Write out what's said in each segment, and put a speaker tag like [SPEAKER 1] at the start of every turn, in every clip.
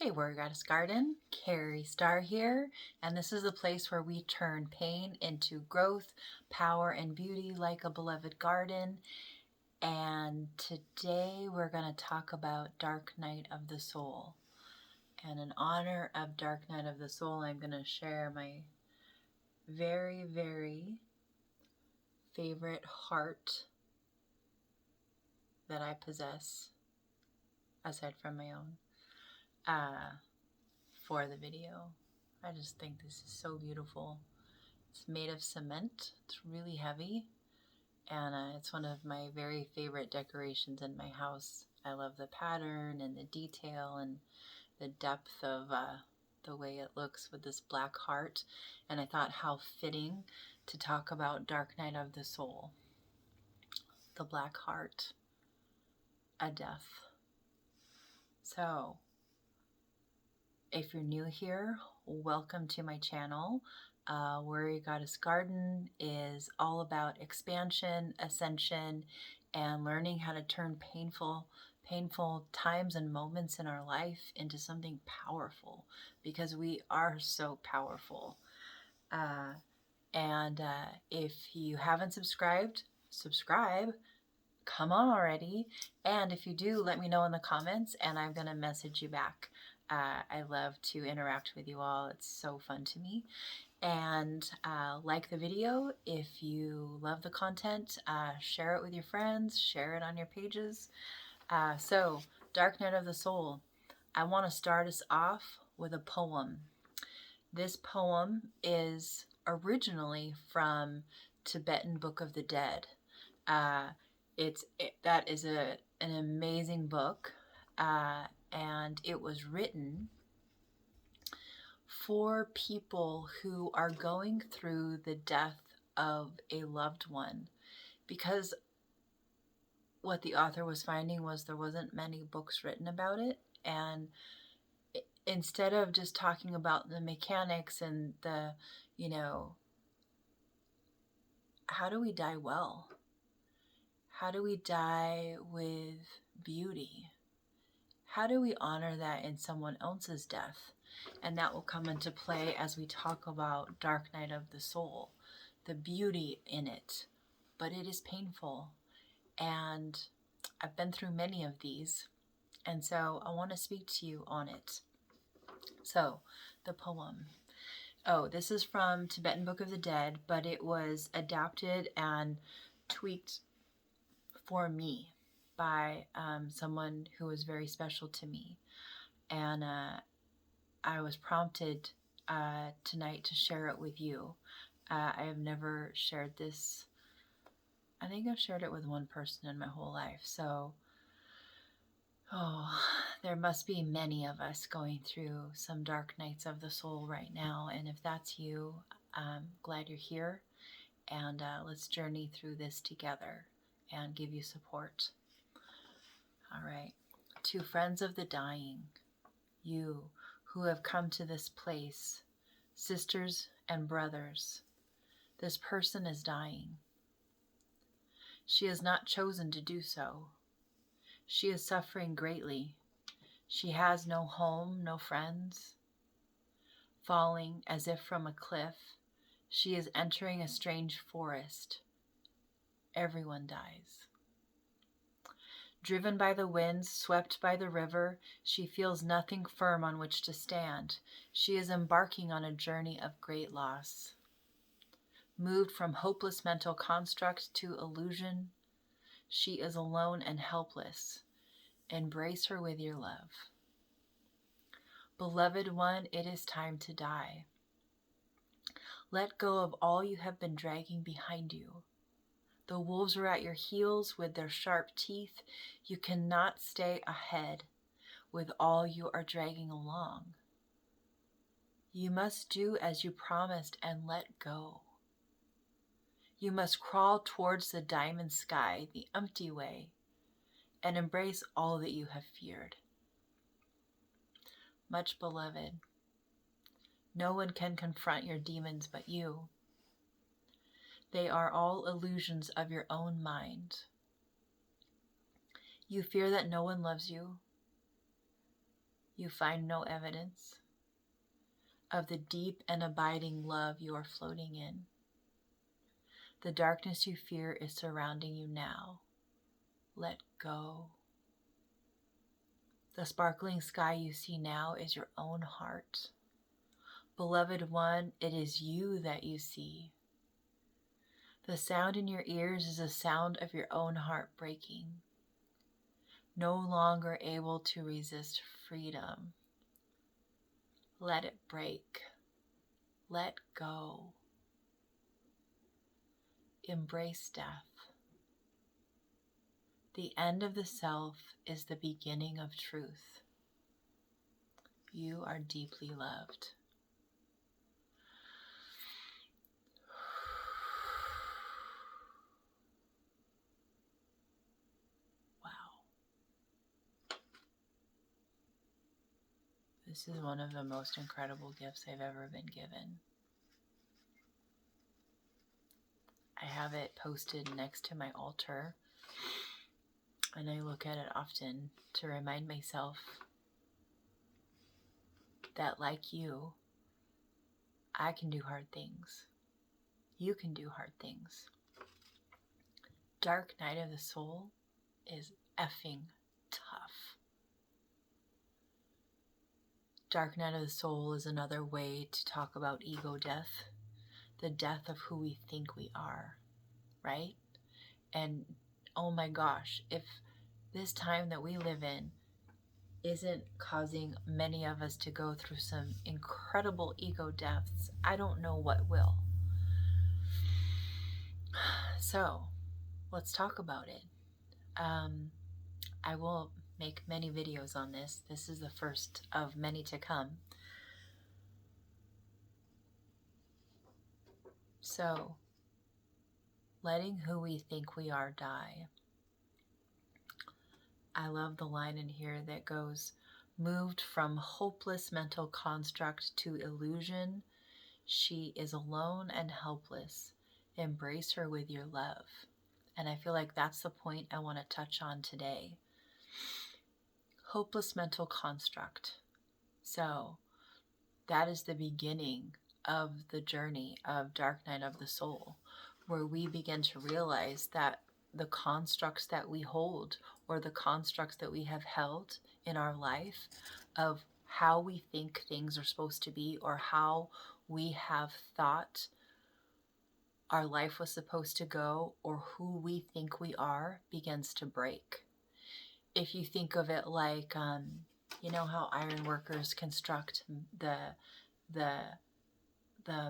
[SPEAKER 1] Hey, Warrior Goddess Garden, Kerri Star here, and this is the place where we turn pain into growth, power, and beauty like a beloved garden. And today we're going to talk about Dark Night of the Soul. And in honor of Dark Night of the Soul, I'm going to share my very, very favorite heart that I possess, aside from my own, for the video. I just think this is so beautiful. It's made of cement. It's really heavy, and it's one of my very favorite decorations in my house. I love the pattern and the detail and the depth of the way it looks with this black heart, and I thought how fitting to talk about Dark Night of the Soul, the black heart, a death. So if you're new here, welcome to my channel. Warrior Goddess Garden is all about expansion, ascension, and learning how to turn painful times and moments in our life into something powerful, because we are so powerful. If you haven't subscribed, subscribe. Come on already. And if you do, let me know in the comments and I'm going to message you back. I love to interact with you all. It's so fun to me. And like the video if you love the content. Share it with your friends. Share it on your pages. So, Dark Night of the Soul. I want to start us off with a poem. This poem is originally from Tibetan Book of the Dead. That is an amazing book, and it was written for people who are going through the death of a loved one, because what the author was finding was there wasn't many books written about it, and instead of just talking about the mechanics and the, how do we die well? How do we die with beauty? How do we honor that in someone else's death? And that will come into play as we talk about Dark Night of the Soul, the beauty in it. But it is painful. And I've been through many of these. And so I want to speak to you on it. So, the poem. Oh, this is from Tibetan Book of the Dead, but it was adapted and tweaked for me by someone who was very special to me. And I was prompted tonight to share it with you. I have never shared this. I think I've shared it with one person in my whole life. So, there must be many of us going through some dark nights of the soul right now. And if that's you, I'm glad you're here. And let's journey through this together and give you support. All right. To friends of the dying, you who have come to this place, sisters and brothers, this person is dying. She has not chosen to do so. She is suffering greatly. She has no home, no friends. Falling as if from a cliff, she is entering a strange forest. Everyone dies. Driven by the winds, swept by the river, she feels nothing firm on which to stand. She is embarking on a journey of great loss. Moved from hopeless mental construct to illusion, she is alone and helpless. Embrace her with your love. Beloved one, it is time to die. Let go of all you have been dragging behind you. The wolves are at your heels with their sharp teeth. You cannot stay ahead with all you are dragging along. You must do as you promised and let go. You must crawl towards the diamond sky, the empty way, and embrace all that you have feared. Much beloved, no one can confront your demons but you. They are all illusions of your own mind. You fear that no one loves you. You find no evidence of the deep and abiding love you are floating in. The darkness you fear is surrounding you now. Let go. The sparkling sky you see now is your own heart. Beloved one, it is you that you see. The sound in your ears is the sound of your own heart breaking. No longer able to resist freedom. Let it break. Let go. Embrace death. The end of the self is the beginning of truth. You are deeply loved. Wow. This is one of the most incredible gifts I've ever been given. I have it posted next to my altar, and I look at it often to remind myself that, like you, I can do hard things. You can do hard things. Dark night of the soul is effing tough. Dark night of the soul is another way to talk about ego death, the death of who we think we are, right? And oh my gosh, if this time that we live in isn't causing many of us to go through some incredible ego deaths, I don't know what will. So let's talk about it. I will make many videos on this. This is the first of many to come. So, letting who we think we are die. I love the line in here that goes, moved from hopeless mental construct to illusion, she is alone and helpless. Embrace her with your love. And I feel like that's the point I want to touch on today. Hopeless mental construct. So that is the beginning of the journey of Dark Night of the Soul, where we begin to realize that the constructs that we hold, or the constructs that we have held in our life of how we think things are supposed to be, or how we have thought our life was supposed to go, or who we think we are, begins to break. If you think of it like, you know how iron workers construct the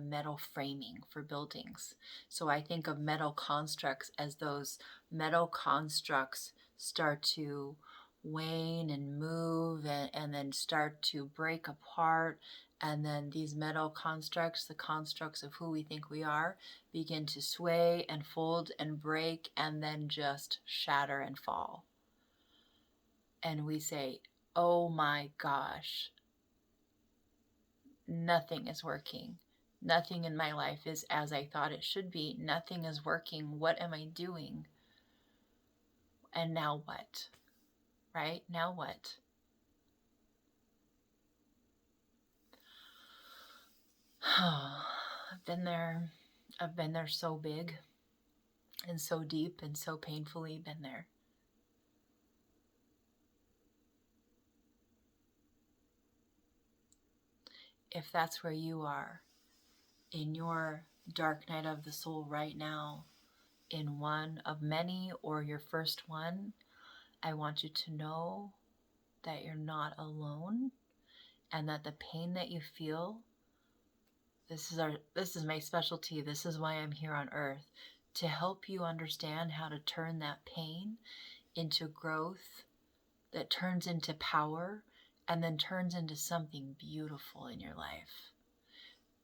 [SPEAKER 1] metal framing for buildings. So I think of metal constructs as those metal constructs start to wane and move and then start to break apart. And then these metal constructs, the constructs of who we think we are, begin to sway and fold and break and then just shatter and fall. And we say, oh my gosh, nothing is working. Nothing in my life is as I thought it should be. Nothing is working. What am I doing? And now what? Right? Now what? I've been there. I've been there so big and so deep and so painfully been there. If that's where you are in your dark night of the soul right now, in one of many or your first one, I want you to know that you're not alone and that the pain that you feel, this is my specialty. This is why I'm here on earth, to help you understand how to turn that pain into growth that turns into power and then turns into something beautiful in your life.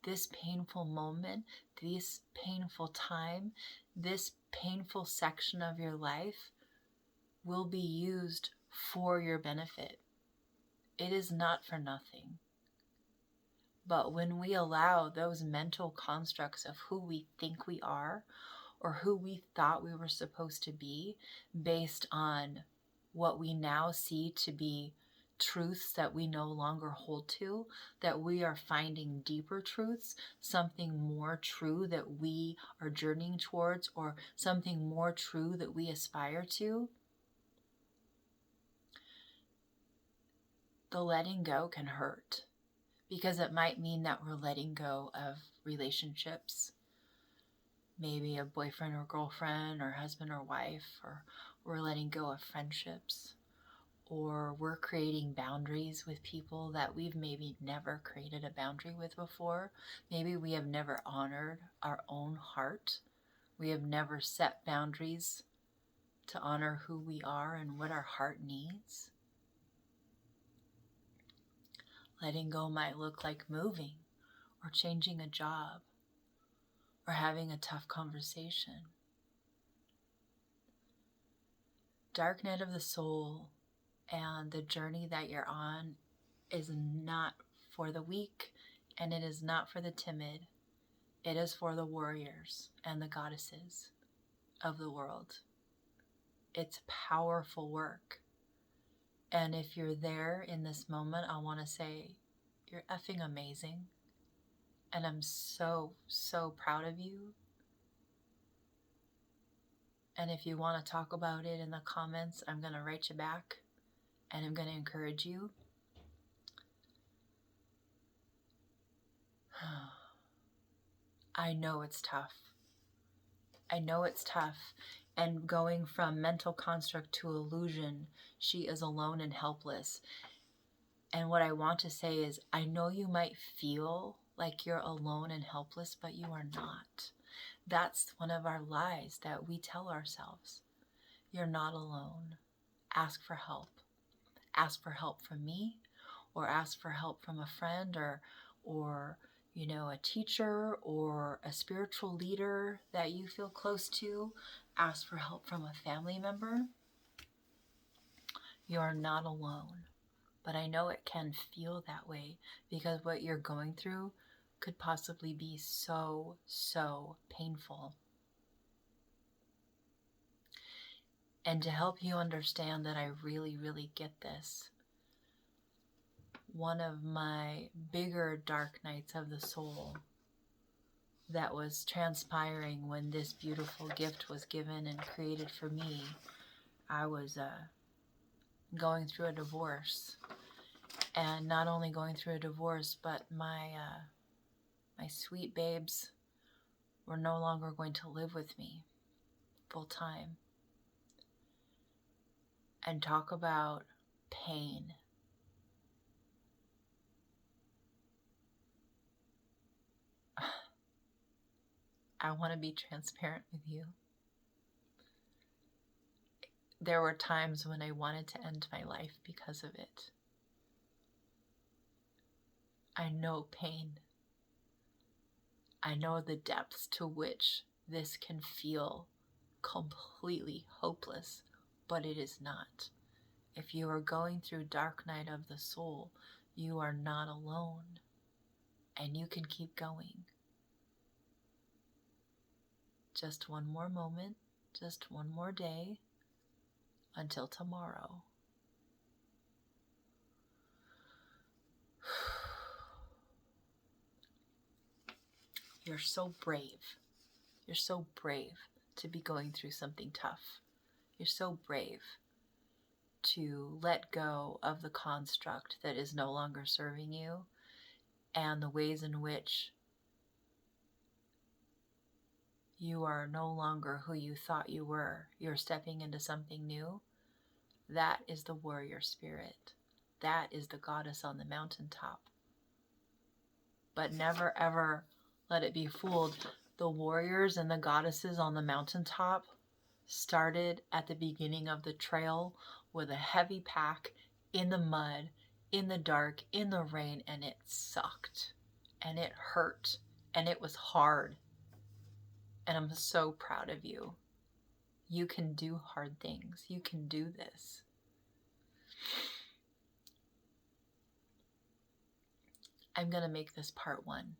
[SPEAKER 1] This painful moment, this painful time, this painful section of your life will be used for your benefit. It is not for nothing. But when we allow those mental constructs of who we think we are, or who we thought we were supposed to be, based on what we now see to be truths that we no longer hold to, that we are finding deeper truths, something more true that we are journeying towards, or something more true that we aspire to, the letting go can hurt, because it might mean that we're letting go of relationships, maybe a boyfriend or girlfriend or husband or wife, or we're letting go of friendships, or we're creating boundaries with people that we've maybe never created a boundary with before. Maybe we have never honored our own heart. We have never set boundaries to honor who we are and what our heart needs. Letting go might look like moving, or changing a job, or having a tough conversation. Dark night of the soul and the journey that you're on is not for the weak, and it is not for the timid. It is for the warriors and the goddesses of the world. It's powerful work. And if you're there in this moment, I want to say you're effing amazing. And I'm so, so proud of you. And if you want to talk about it in the comments, I'm going to write you back and I'm going to encourage you. I know it's tough. I know it's tough. And going from mental construct to illusion, she is alone and helpless. And what I want to say is, I know you might feel like you're alone and helpless, but you are not. That's one of our lies that we tell ourselves. You're not alone. Ask for help. Ask for help from me, or ask for help from a friend, or a teacher, or a spiritual leader that you feel close to. Ask for help from a family member. You are not alone. But I know it can feel that way, because what you're going through could possibly be so, so painful. And to help you understand that I really, really get this, one of my bigger dark nights of the soul that was transpiring when this beautiful gift was given and created for me, I was going through a divorce. And not only going through a divorce, but my sweet babes were no longer going to live with me full time. And talk about pain. I want to be transparent with you. There were times when I wanted to end my life because of it. I know pain. I know the depths to which this can feel completely hopeless, but it is not. If you are going through dark night of the soul, you are not alone, and you can keep going. Just one more moment, just one more day, until tomorrow. You're so brave. You're so brave to be going through something tough. You're so brave to let go of the construct that is no longer serving you, and the ways in which you are no longer who you thought you were. You're stepping into something new. That is the warrior spirit. That is the goddess on the mountaintop. But never ever let it be fooled. The warriors and the goddesses on the mountaintop started at the beginning of the trail with a heavy pack, in the mud, in the dark, in the rain, and it sucked, and it hurt, and it was hard. And I'm so proud of you. You can do hard things. You can do this. I'm going to make this part 1,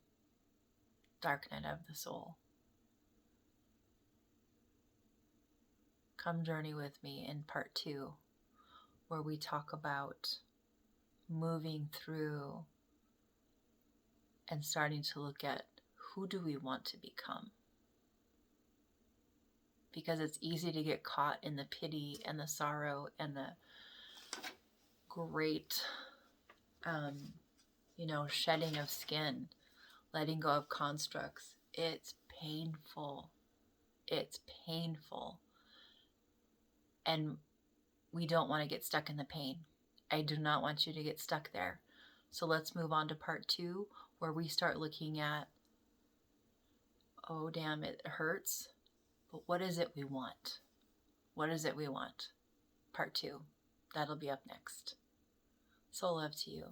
[SPEAKER 1] Dark Night of the Soul. Come journey with me in part 2, where we talk about moving through and starting to look at who do we want to become? Because it's easy to get caught in the pity and the sorrow and the great, shedding of skin, letting go of constructs. It's painful. It's painful. And we don't want to get stuck in the pain. I do not want you to get stuck there. So let's move on to part 2, where we start looking at, oh, damn, it hurts. But what is it we want? What is it we want? Part 2. That'll be up next. So love to you.